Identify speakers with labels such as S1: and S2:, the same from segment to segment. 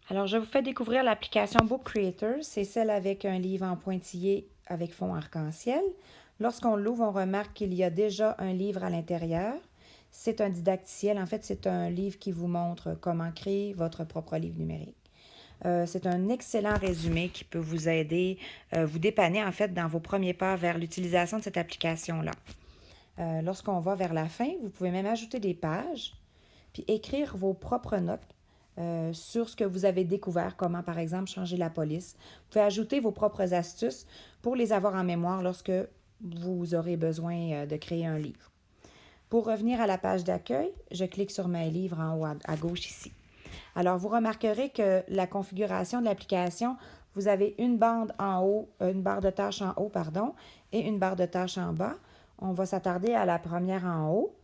S1: Alors, je vous fais découvrir l'application Book Creator. C'est celle avec un livre en pointillé avec fond arc-en-ciel. Lorsqu'on l'ouvre, on remarque qu'il y a déjà un livre à l'intérieur. C'est un didacticiel. En fait, c'est un livre qui vous montre comment créer votre propre livre numérique. C'est un excellent résumé qui peut vous aider, vous dépanner en fait dans vos premiers pas vers l'utilisation de cette application-là. Lorsqu'on va vers la fin, vous pouvez même ajouter des pages, puis écrire vos propres notes sur ce que vous avez découvert, comment par exemple changer la police. Vous pouvez ajouter vos propres astuces pour les avoir en mémoire lorsque vous aurez besoin de créer un livre. Pour revenir à la page d'accueil, je clique sur mes livres en haut à gauche ici. Alors, vous remarquerez que la configuration de l'application, vous avez une bande en haut, une barre de tâches en haut, pardon, et une barre de tâches en bas. On va s'attarder à la première en haut.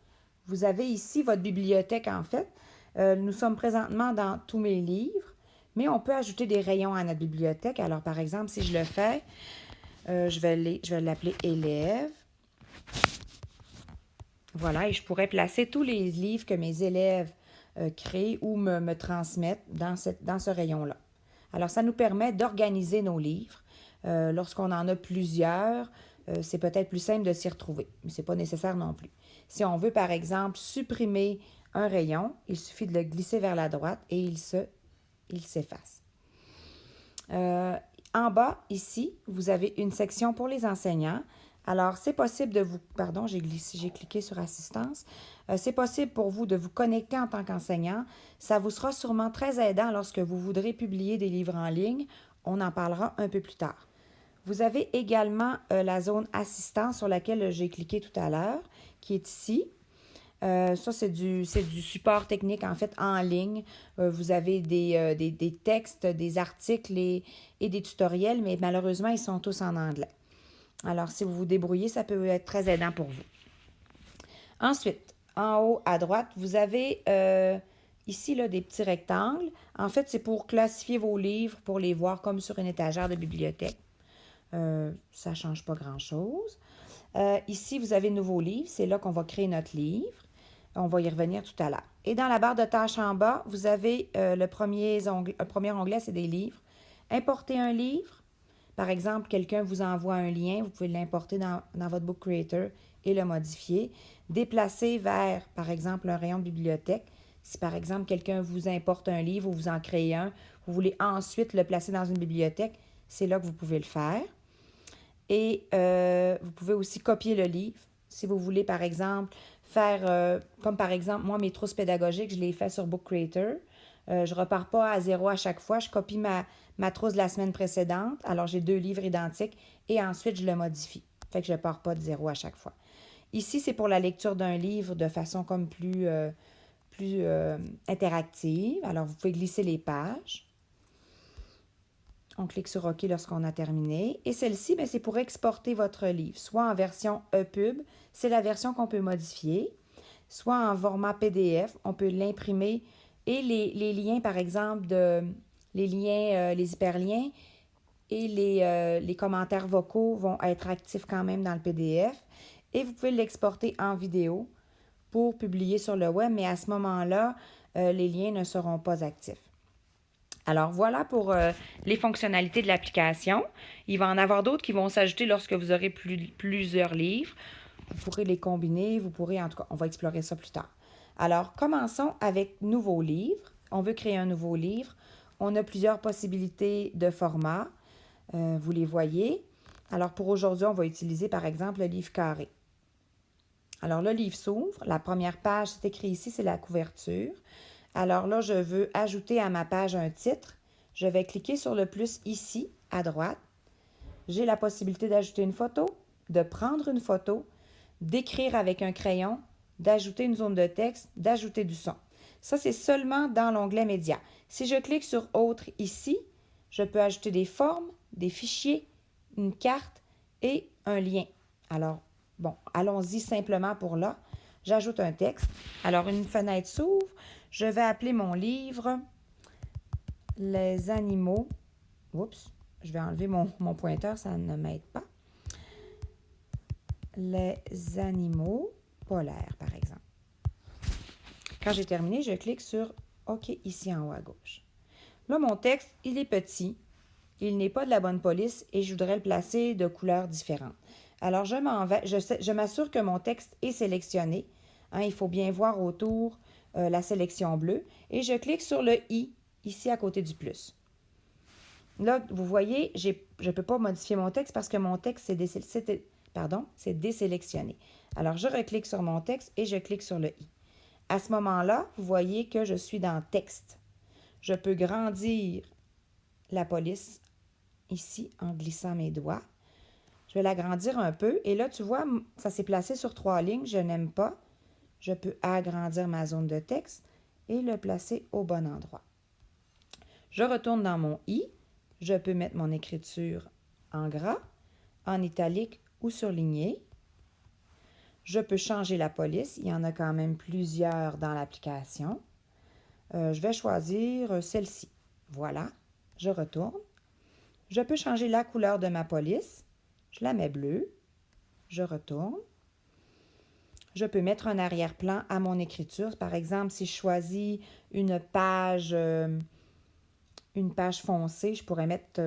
S1: Vous avez ici votre bibliothèque, en fait. Nous sommes présentement dans tous mes livres, mais on peut ajouter des rayons à notre bibliothèque. Alors, par exemple, si je le fais, je vais l'appeler élèves. Voilà, et je pourrais placer tous les livres que mes élèves créent ou me transmettent dans ce rayon-là. Alors, ça nous permet d'organiser nos livres. Lorsqu'on en a plusieurs, c'est peut-être plus simple de s'y retrouver, mais ce n'est pas nécessaire non plus. Si on veut, par exemple, supprimer un rayon, il suffit de le glisser vers la droite et il s'efface. En bas, ici, vous avez une section pour les enseignants. Alors, c'est possible de vous... Pardon, j'ai cliqué sur Assistance. C'est possible pour vous de vous connecter en tant qu'enseignant. Ça vous sera sûrement très aidant lorsque vous voudrez publier des livres en ligne. On en parlera un peu plus tard. Vous avez également la zone Assistance sur laquelle j'ai cliqué tout à l'heure, qui est ici. Ça, c'est du support technique, en fait, en ligne. Vous avez des textes, des articles et des tutoriels, mais malheureusement, ils sont tous en anglais. Alors, si vous vous débrouillez, ça peut être très aidant pour vous. Ensuite, en haut à droite, vous avez ici là, des petits rectangles. En fait, c'est pour classifier vos livres, pour les voir comme sur une étagère de bibliothèque. Ça ne change pas grand-chose. Ici, vous avez Nouveau livre. C'est là qu'on va créer notre livre. On va y revenir tout à l'heure. Et dans la barre de tâches en bas, vous avez le premier onglet, c'est des livres. Importer un livre. Par exemple, quelqu'un vous envoie un lien, vous pouvez l'importer dans votre Book Creator et le modifier. Déplacer vers, par exemple, un rayon de bibliothèque. Si, par exemple, quelqu'un vous importe un livre ou vous en créez un, vous voulez ensuite le placer dans une bibliothèque, c'est là que vous pouvez le faire. Et vous pouvez aussi copier le livre. Si vous voulez, par exemple, faire, comme par exemple, moi, mes trousses pédagogiques, je les fais sur Book Creator. Je ne repars pas à zéro à chaque fois. Je copie ma trousse de la semaine précédente. Alors, j'ai 2 livres identiques et ensuite, je le modifie. Fait que je ne pars pas de zéro à chaque fois. Ici, c'est pour la lecture d'un livre de façon comme plus interactive. Alors, vous pouvez glisser les pages. On clique sur OK lorsqu'on a terminé. Et celle-ci, c'est pour exporter votre livre, soit en version EPUB, c'est la version qu'on peut modifier, soit en format PDF, on peut l'imprimer. Et les liens, par exemple, les liens, les hyperliens et les commentaires vocaux vont être actifs quand même dans le PDF. Et vous pouvez l'exporter en vidéo pour publier sur le web, mais à ce moment-là, les liens ne seront pas actifs. Alors voilà pour les fonctionnalités de l'application. Il va en avoir d'autres qui vont s'ajouter lorsque vous aurez plusieurs livres. Vous pourrez les combiner, vous pourrez, en tout cas, on va explorer ça plus tard. Alors, commençons avec nouveau livre. On veut créer un nouveau livre. On a plusieurs possibilités de format. Vous les voyez. Alors, pour aujourd'hui, on va utiliser, par exemple, le livre carré. Alors, le livre s'ouvre. La première page, c'est écrit ici, c'est la couverture. Alors là, je veux ajouter à ma page un titre. Je vais cliquer sur le plus ici, à droite. J'ai la possibilité d'ajouter une photo, de prendre une photo, d'écrire avec un crayon, d'ajouter une zone de texte, d'ajouter du son. Ça, c'est seulement dans l'onglet Médias. Si je clique sur Autre ici, je peux ajouter des formes, des fichiers, une carte et un lien. Alors, bon, allons-y simplement pour là. J'ajoute un texte. Alors, une fenêtre s'ouvre. Je vais appeler mon livre « Les animaux ». Oups, je vais enlever mon pointeur, ça ne m'aide pas. Les animaux polaires, par exemple. Quand j'ai terminé, je clique sur OK ici en haut à gauche. Là, mon texte, il est petit, il n'est pas de la bonne police et je voudrais le placer de couleurs différentes. Alors, je m'en vais, je m'assure que mon texte est sélectionné. Hein, il faut bien voir autour la sélection bleue et je clique sur le i, ici à côté du plus. Là, vous voyez, je ne peux pas modifier mon texte parce que mon texte, c'est désélectionné. Alors, je reclique sur mon texte et je clique sur le i. À ce moment-là, vous voyez que je suis dans texte. Je peux grandir la police ici en glissant mes doigts. Je vais l'agrandir un peu et là, tu vois, ça s'est placé sur 3 lignes. Je n'aime pas. Je peux agrandir ma zone de texte et le placer au bon endroit. Je retourne dans mon i. Je peux mettre mon écriture en gras, en italique ou surligné. Je peux changer la police. Il y en a quand même plusieurs dans l'application. Je vais choisir celle-ci. Voilà. Je retourne. Je peux changer la couleur de ma police. Je la mets bleue. Je retourne. Je peux mettre un arrière-plan à mon écriture. Par exemple, si je choisis une page foncée, je pourrais mettre...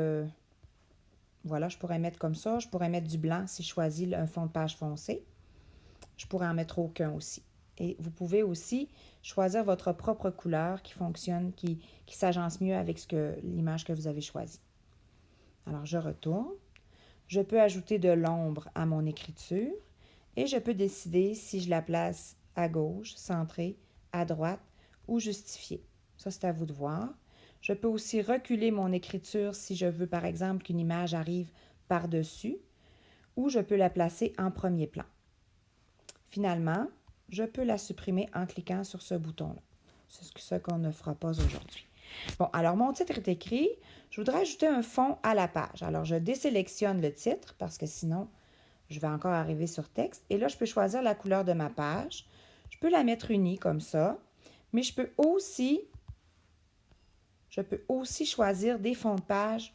S1: voilà, je pourrais mettre comme ça. Je pourrais mettre du blanc si je choisis un fond de page foncé. Je pourrais en mettre aucun aussi. Et vous pouvez aussi choisir votre propre couleur qui fonctionne, qui s'agence mieux avec l'image que vous avez choisie. Alors, je retourne. Je peux ajouter de l'ombre à mon écriture et je peux décider si je la place à gauche, centrée, à droite ou justifiée. Ça, c'est à vous de voir. Je peux aussi reculer mon écriture si je veux, par exemple, qu'une image arrive par-dessus ou je peux la placer en premier plan. Finalement, je peux la supprimer en cliquant sur ce bouton-là. C'est ce qu'on ne fera pas aujourd'hui. Bon, alors mon titre est écrit. Je voudrais ajouter un fond à la page. Alors, je désélectionne le titre parce que sinon, je vais encore arriver sur texte. Et là, je peux choisir la couleur de ma page. Je peux la mettre unie comme ça. Mais je peux aussi choisir des fonds de page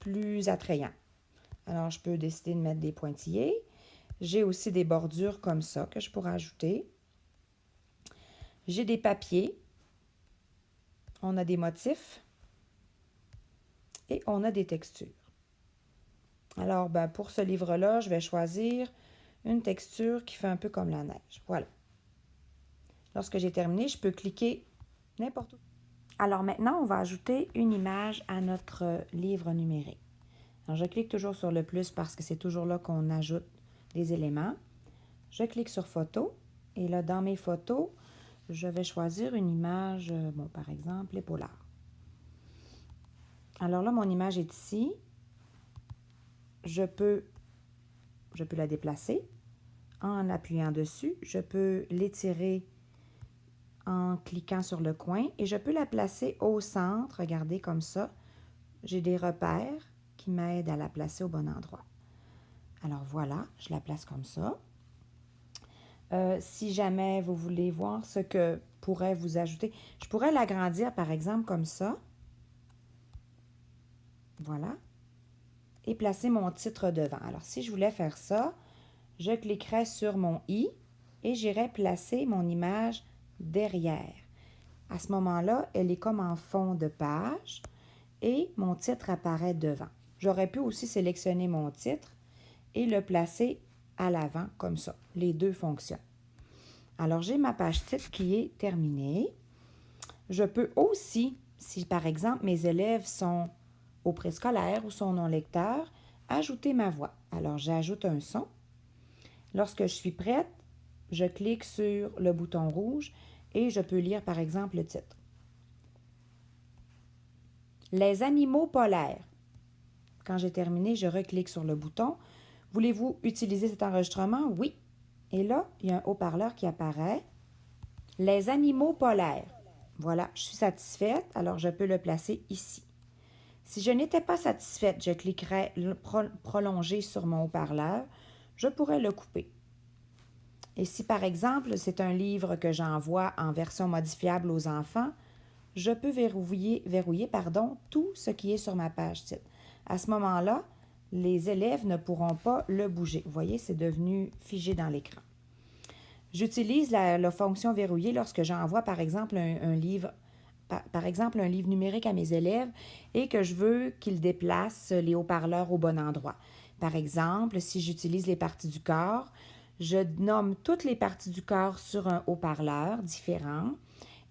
S1: plus attrayants. Alors, je peux décider de mettre des pointillés. J'ai aussi des bordures comme ça que je pourrais ajouter. J'ai des papiers. On a des motifs. Et on a des textures. Alors, pour ce livre-là, je vais choisir une texture qui fait un peu comme la neige. Voilà. Lorsque j'ai terminé, je peux cliquer n'importe où. Alors maintenant, on va ajouter une image à notre livre numérique. Alors, je clique toujours sur le plus parce que c'est toujours là qu'on ajoute des éléments. Je clique sur photo et là, dans mes photos, je vais choisir une image, par exemple, les polars. Alors là, mon image est ici. Je peux la déplacer en appuyant dessus. Je peux l'étirer en cliquant sur le coin et je peux la placer au centre. Regardez comme ça. J'ai des repères qui m'aident à la placer au bon endroit. Alors voilà, je la place comme ça. Si jamais vous voulez voir ce que pourrait vous ajouter, je pourrais l'agrandir par exemple comme ça. Voilà. Et placer mon titre devant. Alors, si je voulais faire ça, je cliquerais sur mon i et j'irais placer mon image derrière. À ce moment-là, elle est comme en fond de page et mon titre apparaît devant. J'aurais pu aussi sélectionner mon titre et le placer à l'avant comme ça. Les deux fonctionnent. Alors, j'ai ma page titre qui est terminée. Je peux aussi, si par exemple mes élèves sont au préscolaire ou sont non-lecteurs, ajouter ma voix. Alors, j'ajoute un son. Lorsque je suis prête, je clique sur le bouton rouge et je peux lire par exemple le titre. Les animaux polaires. Quand j'ai terminé, je reclique sur le bouton. Voulez-vous utiliser cet enregistrement? Oui. Et là, il y a un haut-parleur qui apparaît. Les animaux polaires. Voilà, je suis satisfaite, alors je peux le placer ici. Si je n'étais pas satisfaite, je cliquerais prolonger sur mon haut-parleur. Je pourrais le couper. Et si, par exemple, c'est un livre que j'envoie en version modifiable aux enfants, je peux verrouiller tout ce qui est sur ma page titre. À ce moment-là, les élèves ne pourront pas le bouger. Vous voyez, c'est devenu figé dans l'écran. J'utilise la fonction verrouiller lorsque j'envoie, par exemple, un livre par exemple, un livre numérique à mes élèves et que je veux qu'ils déplacent les haut-parleurs au bon endroit. Par exemple, si j'utilise les parties du corps, je nomme toutes les parties du corps sur un haut-parleur différent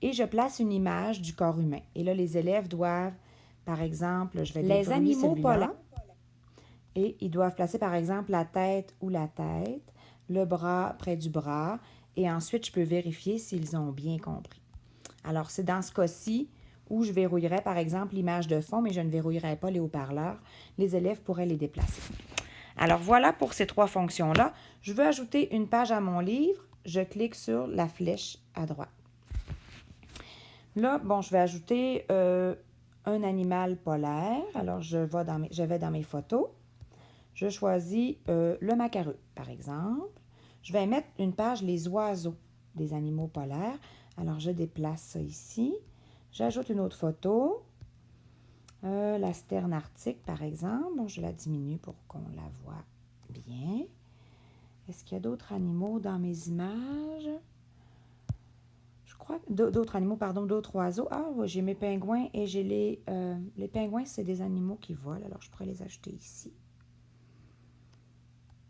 S1: et je place une image du corps humain. Et là, les élèves doivent, par exemple, je vais
S2: Les
S1: déverrouiller
S2: animaux polaires.
S1: celui-là. Et ils doivent placer, par exemple, la tête, le bras près du bras. Et ensuite, je peux vérifier s'ils ont bien compris. Alors, c'est dans ce cas-ci où je verrouillerai, par exemple, l'image de fond, mais je ne verrouillerai pas les haut-parleurs. Les élèves pourraient les déplacer. Alors, voilà pour ces 3 fonctions-là. Je veux ajouter une page à mon livre. Je clique sur la flèche à droite. Là, bon, je vais ajouter un animal polaire. Alors, je vais dans mes photos. Je choisis le macareux, par exemple. Je vais mettre une page les oiseaux des animaux polaires. Alors, je déplace ça ici. J'ajoute une autre photo. La sterne arctique, par exemple. Bon, je la diminue pour qu'on la voit bien. Est-ce qu'il y a d'autres animaux dans mes images? Je crois que d'autres oiseaux. Ah, oui, j'ai mes pingouins et j'ai les pingouins, c'est des animaux qui volent. Alors, je pourrais les ajouter ici.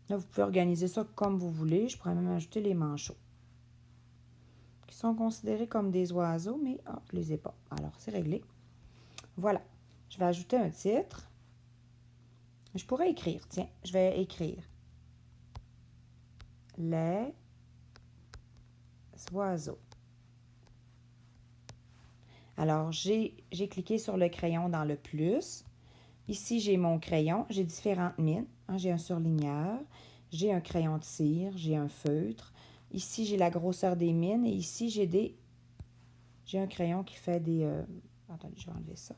S1: Là, vous pouvez organiser ça comme vous voulez. Je pourrais même ajouter les manchots, qui sont considérés comme des oiseaux, mais je ne les ai pas. Alors, c'est réglé. Voilà. Je vais ajouter un titre. Je pourrais écrire, tiens, je vais écrire les oiseaux. Alors, j'ai cliqué sur le crayon dans le plus. Ici, j'ai mon crayon. J'ai différentes mines. J'ai un surligneur, j'ai un crayon de cire, j'ai un feutre. Ici, j'ai la grosseur des mines et ici, j'ai un crayon qui fait des... attendez, je vais enlever ça.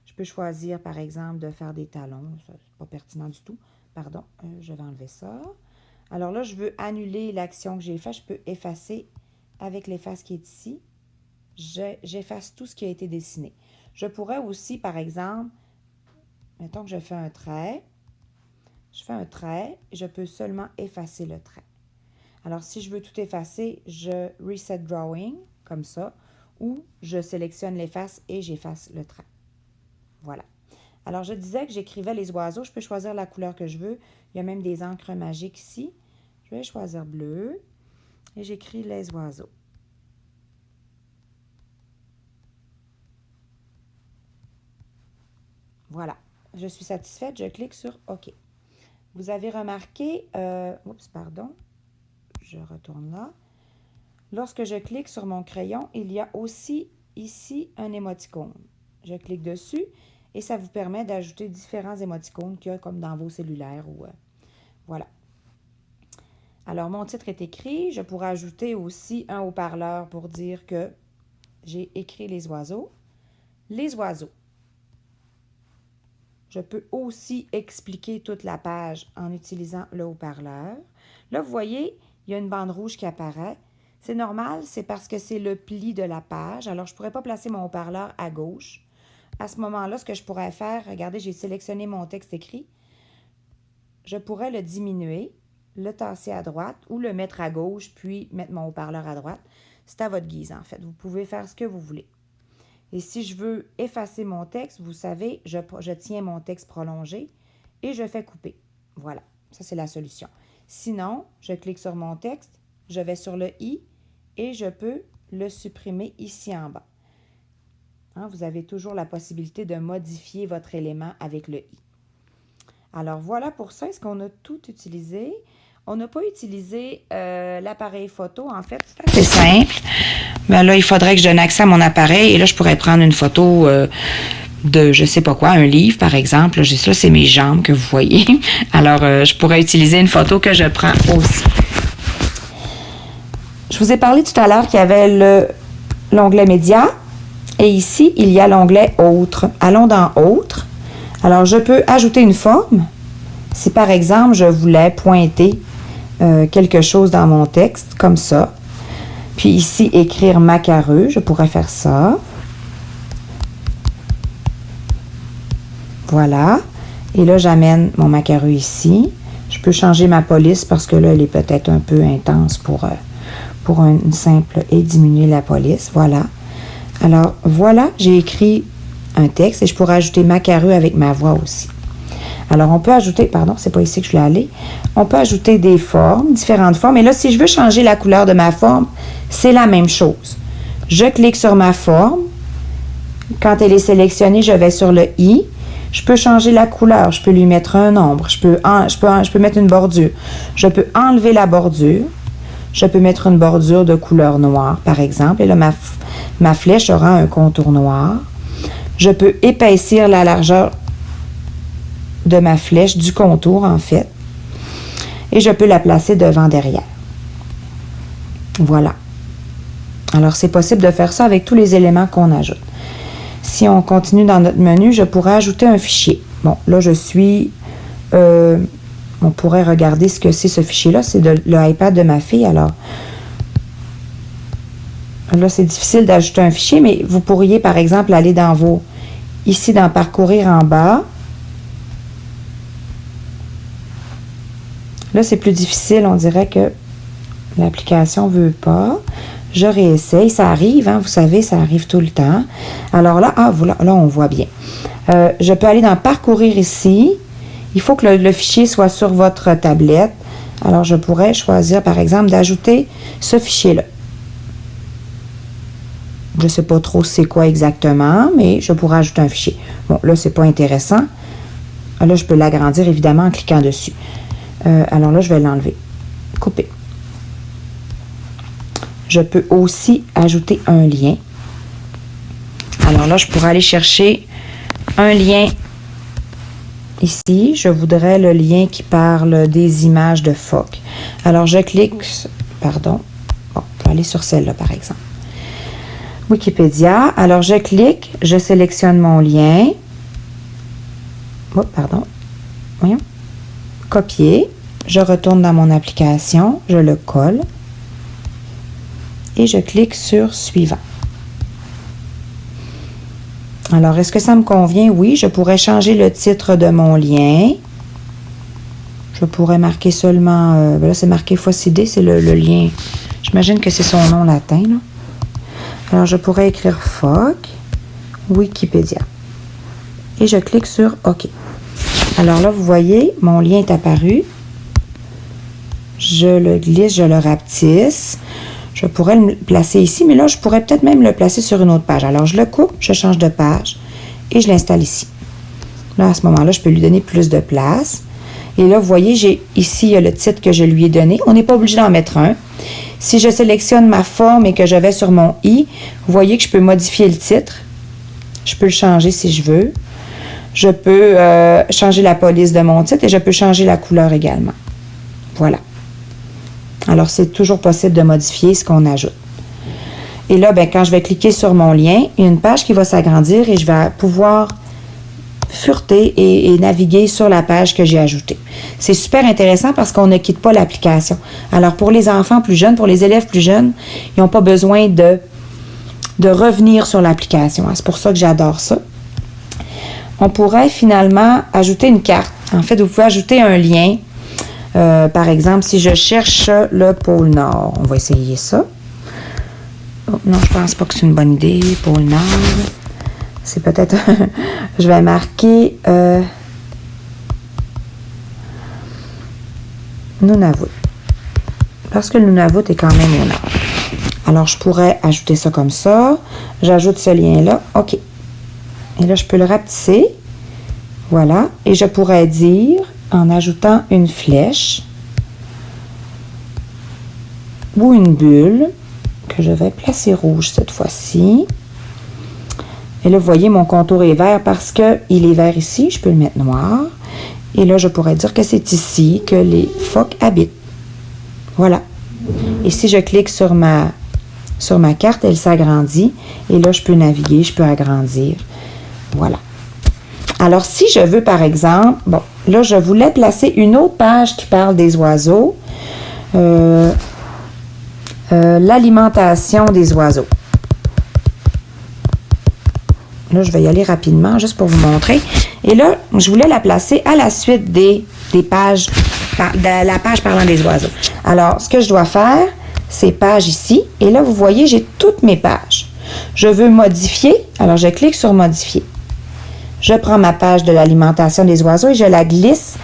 S1: Je peux choisir, par exemple, de faire des talons. Ça, c'est pas pertinent du tout. Pardon, je vais enlever ça. Alors là, je veux annuler l'action que j'ai faite. Je peux effacer avec l'efface qui est ici. J'efface tout ce qui a été dessiné. Je pourrais aussi, par exemple, mettons que je fais un trait. Je fais un trait et je peux seulement effacer le trait. Alors, si je veux tout effacer, je reset drawing, comme ça, ou je sélectionne l'efface et j'efface le trait. Voilà. Alors, je disais que j'écrivais les oiseaux. Je peux choisir la couleur que je veux. Il y a même des encres magiques ici. Je vais choisir bleu et j'écris les oiseaux. Voilà. Je suis satisfaite. Je clique sur OK. Vous avez remarqué, je retourne là. Lorsque je clique sur mon crayon, il y a aussi ici un émoticône. Je clique dessus et ça vous permet d'ajouter différents émoticônes qu'il y a comme dans vos cellulaires. Voilà. Alors, mon titre est écrit. Je pourrais ajouter aussi un haut-parleur pour dire que j'ai écrit les oiseaux. Les oiseaux. Je peux aussi expliquer toute la page en utilisant le haut-parleur. Là, vous voyez, il y a une bande rouge qui apparaît. C'est normal, c'est parce que c'est le pli de la page. Alors, je ne pourrais pas placer mon haut-parleur à gauche. À ce moment-là, ce que je pourrais faire, regardez, j'ai sélectionné mon texte écrit. Je pourrais le diminuer, le tasser à droite ou le mettre à gauche, puis mettre mon haut-parleur à droite. C'est à votre guise, en fait. Vous pouvez faire ce que vous voulez. Et si je veux effacer mon texte, vous savez, je tiens mon texte prolongé et je fais couper. Voilà, ça c'est la solution. Sinon, je clique sur mon texte, je vais sur le i et je peux le supprimer ici en bas. Vous avez toujours la possibilité de modifier votre élément avec le i. Alors voilà pour ça, est-ce qu'on a tout utilisé? On n'a pas utilisé l'appareil photo, en fait. C'est simple. Mais là, il faudrait que je donne accès à mon appareil et là, je pourrais prendre une photo de, je sais pas quoi, un livre, par exemple. Ça, c'est mes jambes que vous voyez. Alors, je pourrais utiliser une photo que je prends aussi. Je vous ai parlé tout à l'heure qu'il y avait l'onglet Média et ici, il y a l'onglet Autres. Allons dans Autres. Alors, je peux ajouter une forme. Si, par exemple, je voulais pointer quelque chose dans mon texte, comme ça. Puis ici, écrire macareux, je pourrais faire ça. Voilà. Et là, j'amène mon macareux ici. Je peux changer ma police parce que là, elle est peut-être un peu intense pour une simple et diminuer la police. Voilà. Alors, voilà, j'ai écrit un texte et je pourrais ajouter Macaru avec ma voix aussi. Alors, on peut ajouter, pardon, c'est pas ici que je voulais aller, on peut ajouter des formes, différentes formes. Et là, si je veux changer la couleur de ma forme, c'est la même chose. Je clique sur ma forme. Quand elle est sélectionnée, je vais sur le i. Je peux changer la couleur. Je peux lui mettre un ombre. Je peux mettre une bordure. Je peux enlever la bordure. Je peux mettre une bordure de couleur noire, par exemple. Et là, ma flèche aura un contour noir. Je peux épaissir la largeur de ma flèche, du contour en fait. Et je peux la placer devant, derrière. Voilà. Alors, c'est possible de faire ça avec tous les éléments qu'on ajoute. Si on continue dans notre menu, je pourrais ajouter un fichier. Bon, là, je suis... on pourrait regarder ce que c'est ce fichier-là. C'est le iPad de ma fille, alors... Là, c'est difficile d'ajouter un fichier, mais vous pourriez, par exemple, aller dans vos... Ici, dans Parcourir en bas. Là, c'est plus difficile. On dirait que l'application ne veut pas. Je réessaye. Ça arrive, hein, vous savez, ça arrive tout le temps. Alors là, voilà, là, on voit bien. Je peux aller dans Parcourir ici. Il faut que le fichier soit sur votre tablette. Alors, je pourrais choisir, par exemple, d'ajouter ce fichier-là. Je ne sais pas trop c'est quoi exactement, mais je pourrais ajouter un fichier. Bon, là, c'est pas intéressant. Là, je peux l'agrandir, évidemment, en cliquant dessus. Alors là, je vais l'enlever. Couper. Je peux aussi ajouter un lien. Alors là, je pourrais aller chercher un lien ici. Je voudrais le lien qui parle des images de phoques. Alors, je clique... Pardon. Bon, on peut aller sur celle-là, par exemple. Wikipédia. Alors, je clique, je sélectionne mon lien. Oh, pardon. Voyons. Copier. Je retourne dans mon application. Je le colle. Et je clique sur Suivant. Alors, est-ce que ça me convient? Oui, je pourrais changer le titre de mon lien. Je pourrais marquer seulement... là, c'est marqué Faucidé, c'est le lien. J'imagine que c'est son nom latin, là. Alors, je pourrais écrire phoque, Wikipédia. Et je clique sur OK. Alors là, vous voyez, mon lien est apparu. Je le glisse, je le rapetisse. Je pourrais le placer ici, mais là, je pourrais peut-être même le placer sur une autre page. Alors, je le coupe, je change de page et je l'installe ici. Là, à ce moment-là, je peux lui donner plus de place. Et là, vous voyez, ici, il y a le titre que je lui ai donné. On n'est pas obligé d'en mettre un. Si je sélectionne ma forme et que je vais sur mon i, vous voyez que je peux modifier le titre. Je peux le changer si je veux. Je peux changer la police de mon titre et je peux changer la couleur également. Voilà. Alors, c'est toujours possible de modifier ce qu'on ajoute. Et là, quand je vais cliquer sur mon lien, il y a une page qui va s'agrandir et je vais pouvoir fureter et naviguer sur la page que j'ai ajoutée. C'est super intéressant parce qu'on ne quitte pas l'application. Alors, pour les enfants plus jeunes, pour les élèves plus jeunes, ils n'ont pas besoin de revenir sur l'application. C'est pour ça que j'adore ça. On pourrait finalement ajouter une carte. En fait, vous pouvez ajouter un lien. Par exemple, si je cherche le pôle Nord, on va essayer ça. Oh, non, je pense pas que c'est une bonne idée, pôle Nord. C'est peut-être... je vais marquer Nunavut. Parce que le Nunavut est quand même au nord. Alors, je pourrais ajouter ça comme ça. J'ajoute ce lien-là. OK. Et là, je peux le rapetisser. Voilà. Et je pourrais dire, en ajoutant une flèche ou une bulle, que je vais placer rouge cette fois-ci. Et là, vous voyez, mon contour est vert parce qu'il est vert ici. Je peux le mettre noir. Et là, je pourrais dire que c'est ici que les phoques habitent. Voilà. Et si je clique sur ma carte, elle s'agrandit. Et là, je peux naviguer, je peux agrandir. Voilà. Alors, si je veux, par exemple, bon, là, je voulais placer une autre page qui parle des oiseaux. L'alimentation des oiseaux. Là, je vais y aller rapidement, juste pour vous montrer. Et là, je voulais la placer à la suite des pages, de la page parlant des oiseaux. Alors, ce que je dois faire, c'est page ici. Et là, vous voyez, j'ai toutes mes pages. Je veux modifier, alors je clique sur modifier. Je prends ma page de l'alimentation des oiseaux et je la glisse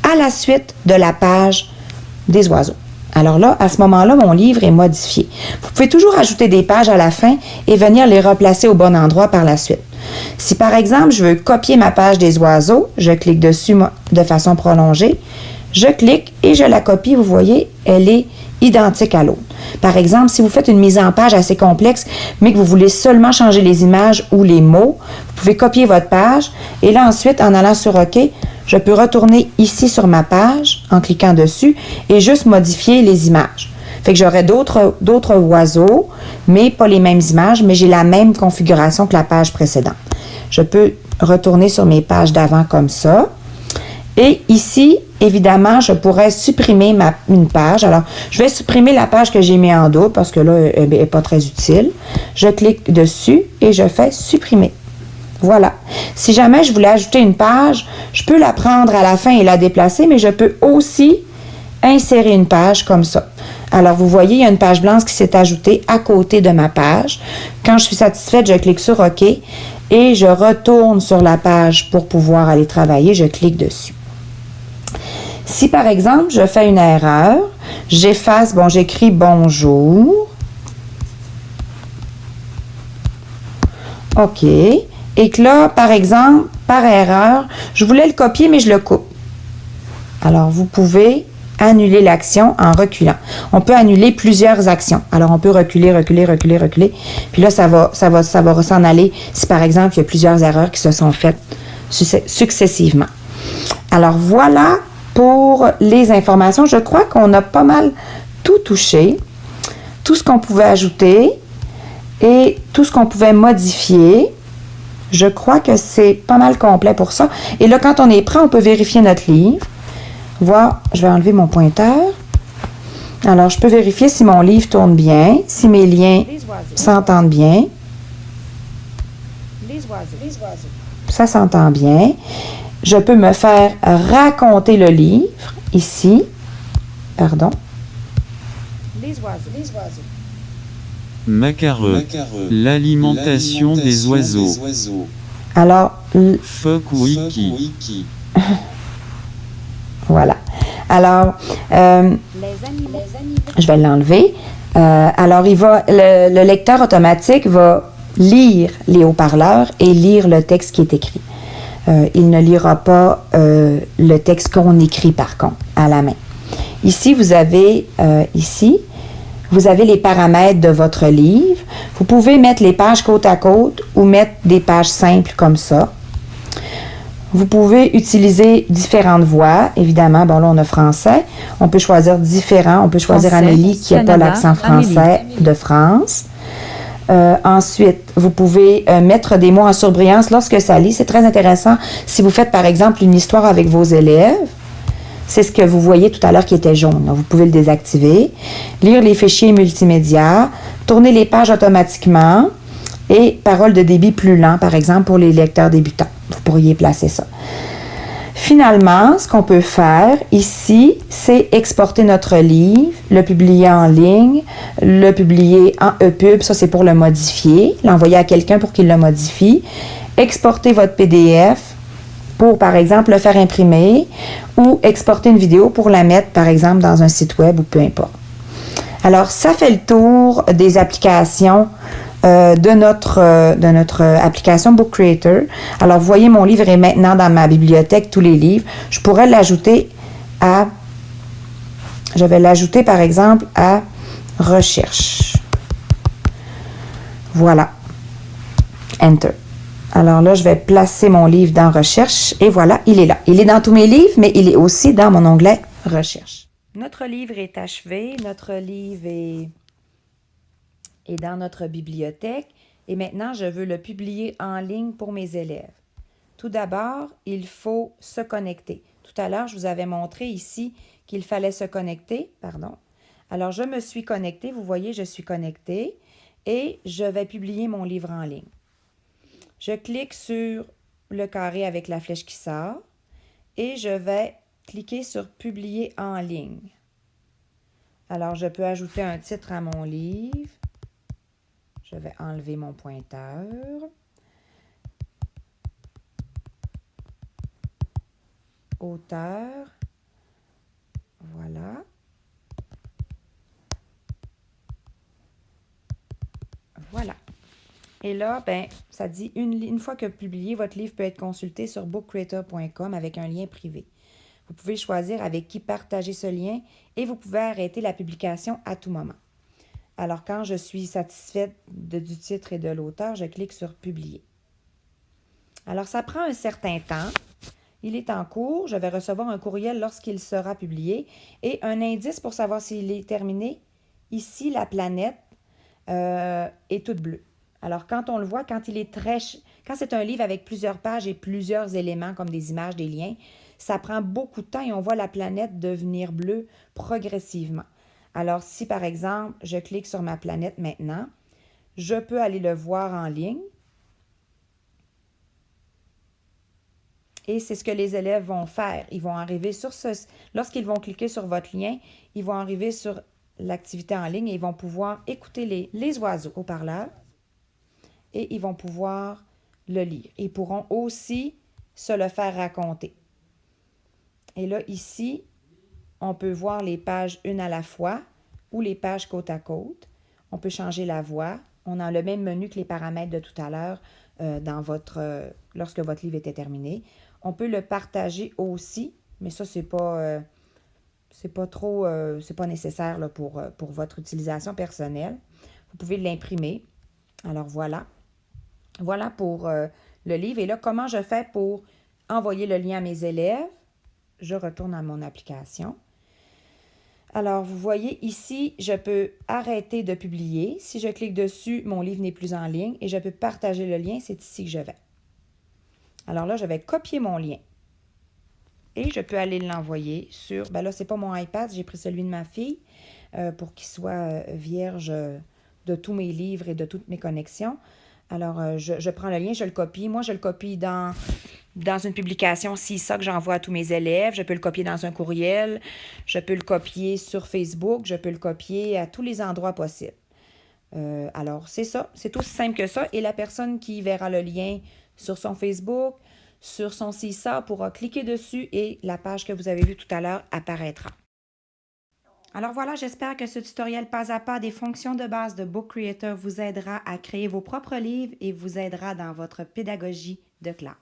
S1: à la suite de la page des oiseaux. Alors là, à ce moment-là, mon livre est modifié. Vous pouvez toujours ajouter des pages à la fin et venir les replacer au bon endroit par la suite. Si par exemple, je veux copier ma page des oiseaux, je clique dessus de façon prolongée, je clique et je la copie. Vous voyez, elle est identique à l'autre. Par exemple, si vous faites une mise en page assez complexe, mais que vous voulez seulement changer les images ou les mots, vous pouvez copier votre page et là ensuite, en allant sur OK, je peux retourner ici sur ma page en cliquant dessus et juste modifier les images. Fait que j'aurai d'autres oiseaux, mais pas les mêmes images, mais j'ai la même configuration que la page précédente. Je peux retourner sur mes pages d'avant comme ça. Et ici, évidemment, je pourrais supprimer une page. Alors, je vais supprimer la page que j'ai mis en double parce que là, elle n'est pas très utile. Je clique dessus et je fais supprimer. Voilà. Si jamais je voulais ajouter une page, je peux la prendre à la fin et la déplacer, mais je peux aussi insérer une page comme ça. Alors, vous voyez, il y a une page blanche qui s'est ajoutée à côté de ma page. Quand je suis satisfaite, je clique sur OK et je retourne sur la page pour pouvoir aller travailler. Je clique dessus. Si, par exemple, je fais une erreur, j'efface, j'écris bonjour. OK. Et que là, par exemple, par erreur, je voulais le copier, mais je le coupe. Alors, vous pouvez annuler l'action en reculant. On peut annuler plusieurs actions. Alors, on peut reculer. Puis là, ça va s'en aller si, par exemple, il y a plusieurs erreurs qui se sont faites successivement. Alors, voilà pour les informations. Je crois qu'on a pas mal tout touché, tout ce qu'on pouvait ajouter et tout ce qu'on pouvait modifier. Je crois que c'est pas mal complet pour ça. Et là, quand on est prêt, on peut vérifier notre livre. Voir, je vais enlever mon pointeur. Alors, je peux vérifier si mon livre tourne bien, si mes liens s'entendent bien. Ça s'entend bien. Je peux me faire raconter le livre, ici. Pardon.
S2: Macareux, l'alimentation des oiseaux.
S1: Alors,
S2: Fuck wiki.
S1: Voilà. Alors, je vais l'enlever. Alors, le lecteur automatique va lire les haut-parleurs et lire le texte qui est écrit. Il ne lira pas le texte qu'on écrit, par contre, à la main. Ici, vous avez les paramètres de votre livre. Vous pouvez mettre les pages côte à côte ou mettre des pages simples comme ça. Vous pouvez utiliser différentes voix. Évidemment, là, on a français. On peut choisir différents. On peut choisir français, Amélie qui n'a pas l'accent français de France. Ensuite, vous pouvez mettre des mots en surbrillance lorsque ça lit. C'est très intéressant si vous faites, par exemple, une histoire avec vos élèves. C'est ce que vous voyez tout à l'heure qui était jaune. Donc, vous pouvez le désactiver. Lire les fichiers multimédia. Tourner les pages automatiquement. Et paroles de débit plus lent, par exemple, pour les lecteurs débutants. Vous pourriez placer ça. Finalement, ce qu'on peut faire ici, c'est exporter notre livre, le publier en ligne, le publier en EPUB, ça c'est pour le modifier, l'envoyer à quelqu'un pour qu'il le modifie, exporter votre PDF pour, par exemple, le faire imprimer ou exporter une vidéo pour la mettre, par exemple, dans un site web ou peu importe. Alors, ça fait le tour des applications de notre application Book Creator. Alors, vous voyez, mon livre est maintenant dans ma bibliothèque, tous les livres. Je pourrais l'ajouter je vais l'ajouter, par exemple, à recherche. Voilà. Enter. Alors là, je vais placer mon livre dans recherche et voilà, il est là. Il est dans tous mes livres, mais il est aussi dans mon onglet recherche. Notre livre est achevé. Notre livre est dans notre bibliothèque et maintenant, je veux le publier en ligne pour mes élèves. Tout d'abord, il faut se connecter. Tout à l'heure, je vous avais montré ici qu'il fallait se connecter. Alors, je me suis connectée. Vous voyez, je suis connectée et je vais publier mon livre en ligne. Je clique sur le carré avec la flèche qui sort et je vais cliquer sur « Publier en ligne ». Alors, je peux ajouter un titre à mon livre. Je vais enlever mon pointeur. Auteur. Voilà. Voilà. Et là, ben, ça dit, une fois que publié, votre livre peut être consulté sur bookcreator.com avec un lien privé. Vous pouvez choisir avec qui partager ce lien et vous pouvez arrêter la publication à tout moment. Alors, quand je suis satisfaite du titre et de l'auteur, je clique sur « Publier ». Alors, ça prend un certain temps. Il est en cours. Je vais recevoir un courriel lorsqu'il sera publié. Et un indice pour savoir s'il est terminé, ici, la planète est toute bleue. Alors, quand on le voit, quand c'est un livre avec plusieurs pages et plusieurs éléments comme des images, des liens, ça prend beaucoup de temps et on voit la planète devenir bleue progressivement. Alors, si par exemple, je clique sur ma planète maintenant, je peux aller le voir en ligne. Et c'est ce que les élèves vont faire. Ils vont arriver sur lorsqu'ils vont cliquer sur votre lien, ils vont arriver sur l'activité en ligne et ils vont pouvoir écouter les oiseaux au parleur et ils vont pouvoir le lire. Ils pourront aussi se le faire raconter. Et là, ici, on peut voir les pages une à la fois ou les pages côte à côte. On peut changer la voix. On a le même menu que les paramètres de tout à l'heure lorsque votre livre était terminé. On peut le partager aussi, mais ça, c'est pas nécessaire là, pour votre utilisation personnelle. Vous pouvez l'imprimer. Alors voilà. Voilà pour le livre. Et là, comment je fais pour envoyer le lien à mes élèves? Je retourne à mon application. Alors, vous voyez ici, je peux arrêter de publier. Si je clique dessus, mon livre n'est plus en ligne et je peux partager le lien. C'est ici que je vais. Alors là, je vais copier mon lien. Et je peux aller l'envoyer sur... Ben là, ce n'est pas mon iPad, j'ai pris celui de ma fille pour qu'il soit vierge de tous mes livres et de toutes mes connexions. Alors, je prends le lien, je le copie. Moi, je le copie dans une publication CISA que j'envoie à tous mes élèves. Je peux le copier dans un courriel. Je peux le copier sur Facebook. Je peux le copier à tous les endroits possibles. Alors, c'est ça. C'est aussi simple que ça. Et la personne qui verra le lien sur son Facebook, sur son CISA, pourra cliquer dessus et la page que vous avez vue tout à l'heure apparaîtra. Alors voilà, j'espère que ce tutoriel pas à pas des fonctions de base de Book Creator vous aidera à créer vos propres livres et vous aidera dans votre pédagogie de classe.